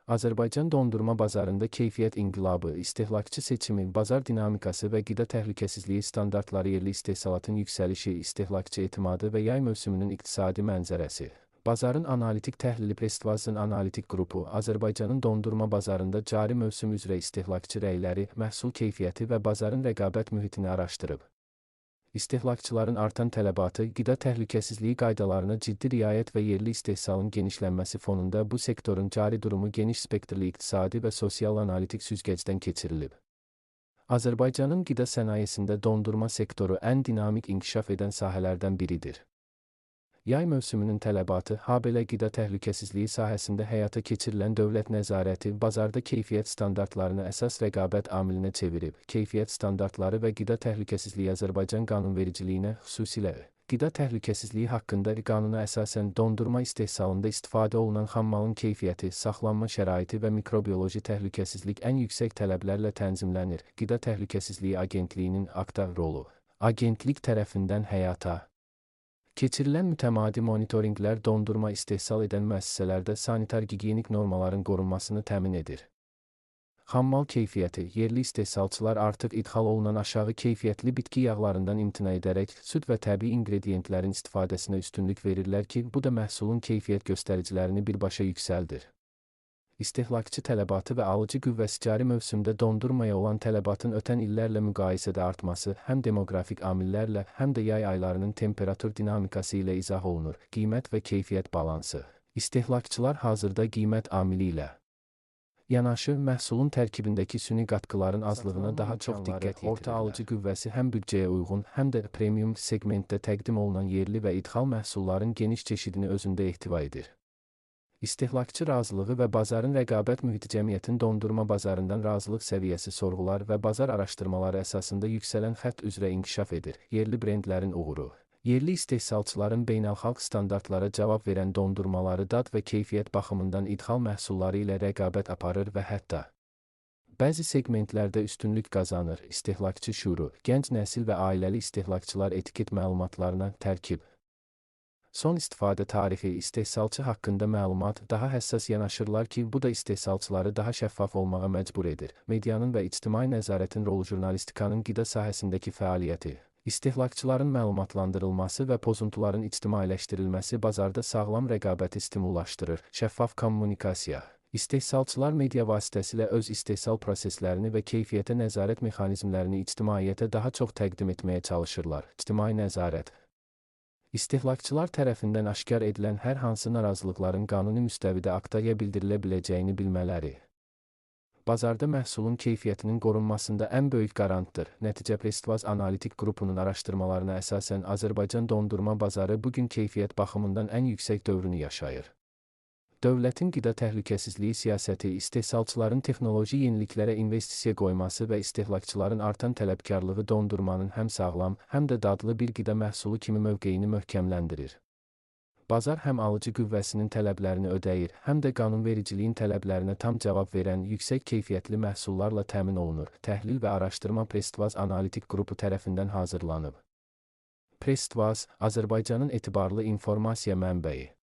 Azərbaycan dondurma bazarında keyfiyyət inqilabı, istehlakçı seçimi, bazar dinamikası və qida təhlükəsizliyi standartları, yerli istehsalatın yüksəlişi, istehlakçı etimadı və yay mövsümünün iqtisadi mənzərəsi. Bazarın analitik təhlili Prestvazın analitik qrupu Azərbaycanın dondurma bazarında cari mövsüm üzrə istehlakçı rəyləri, məhsul keyfiyyəti və bazarın rəqabət mühitini araşdırıb. İstehlakçıların artan tələbatı, qida təhlükəsizliyi qaydalarına ciddi riayət və yerli istehsalın genişlənməsi fonunda bu sektorun cari durumu geniş spektrli iqtisadi və sosial analitik süzgəcdən keçirilib. Azərbaycanın qida sənayesində dondurma sektoru ən dinamik inkişaf edən sahələrdən biridir. Yay mövsümünün tələbatı, habelə qida təhlükəsizliyi sahəsində həyata keçirilən dövlət nəzarəti, bazarda keyfiyyət standartlarını əsas rəqabət amilinə çevirib. Keyfiyyət standartları və qida təhlükəsizliyi Azərbaycan qanunvericiliyinə, xüsusilə qida təhlükəsizliyi haqqında qanuna əsasən dondurma istehsalında istifadə olunan xammalın keyfiyyəti, saxlanma şəraiti və mikrobioloji təhlükəsizlik ən yüksək tələblərlə tənzimlənir. Qida Təhlükəsizliyi Agentliyinin aktiv rolu. Agentlik tərəfindən həyata keçirilən mütəmadi monitorinqlər dondurma istehsal edən müəssisələrdə sanitar-gigiyenik normaların qorunmasını təmin edir. Xammal keyfiyyəti, yerli istehsalçılar artıq idxal olunan aşağı keyfiyyətli bitki yağlarından imtina edərək süd və təbii ingrediyentlərin istifadəsinə üstünlük verirlər ki, bu da məhsulun keyfiyyət göstəricilərini birbaşa yüksəldir. İstehlakçı tələbatı və alıcı qüvvəsi cari mövsümdə dondurmaya olan tələbatın ötən illərlə müqayisədə artması həm demoqrafik amillərlə, həm də yay aylarının temperatur dinamikası ilə izah olunur. Qiymət və keyfiyyət balansı. İstehlakçılar hazırda qiymət amili ilə yanaşı, məhsulun tərkibindəki süni qatqıların azlığına daha çox diqqət yetirirlər. Orta alıcı qüvvəsi həm büdcəyə uyğun, həm də premium segmentdə təqdim olunan yerli və idxal məhsulların geniş çeşidini özündə ehtiva edir. İstehlakçı razılığı və bazarın rəqabət mühiti cəmiyyətin dondurma bazarından razılıq səviyyəsi sorğular və bazar araşdırmaları əsasında yüksələn xətt üzrə inkişaf edir. Yerli brendlərin uğuru. Yerli istehsalçıların beynəlxalq standartlara cavab verən dondurmaları dad və keyfiyyət baxımından idxal məhsulları ilə rəqabət aparır və hətta bəzi segmentlərdə üstünlük qazanır. İstehlakçı şüuru, gənc nəsil və ailəli istehlakçılar etiket məlumatlarına tərkib. Son istifadə tarixi, istehsalçı haqqında məlumat daha həssas yanaşırlar ki, bu da istehsalçıları daha şəffaf olmağa məcbur edir. Medianın və ictimai nəzarətin rolu jurnalistikanın qida sahəsindəki fəaliyyəti. İstehlakçıların məlumatlandırılması və pozuntuların ictimailəşdirilməsi bazarda sağlam rəqabəti stimullaşdırır. Şəffaf kommunikasiya. İstehsalçılar media vasitəsilə öz istehsal proseslərini və keyfiyyətə nəzarət mexanizmlərini ictimaiyyətə daha çox təqdim etməyə çalışırlar. İctimai nəzarət. İstehlakçılar tərəfindən aşkar edilən hər hansı narazılıqların qanuni müstəvidə aktaya bildirilə biləcəyini bilmələri. Bazarda məhsulun keyfiyyətinin qorunmasında ən böyük qarantdır. Nəticə Prestvaz analitik qrupunun araşdırmalarına əsasən Azərbaycan dondurma bazarı bugün keyfiyyət baxımından ən yüksək dövrünü yaşayır. Dövlətin qida təhlükəsizliyi siyasəti, istehsalçıların texnoloji yeniliklərə investisiya qoyması və istehlakçıların artan tələbkarlığı dondurmanın həm sağlam, həm də dadlı bir qida məhsulu kimi mövqeyini möhkəmləndirir. Bazar həm alıcı qüvvəsinin tələblərini ödəyir, həm də qanunvericiliyin tələblərinə tam cavab verən yüksək keyfiyyətli məhsullarla təmin olunur. Təhlil və araşdırma Prestvaz analitik qrupu tərəfindən hazırlanıb. Prestvaz, Azərbaycanın etibarlı informasiya mənbəyi.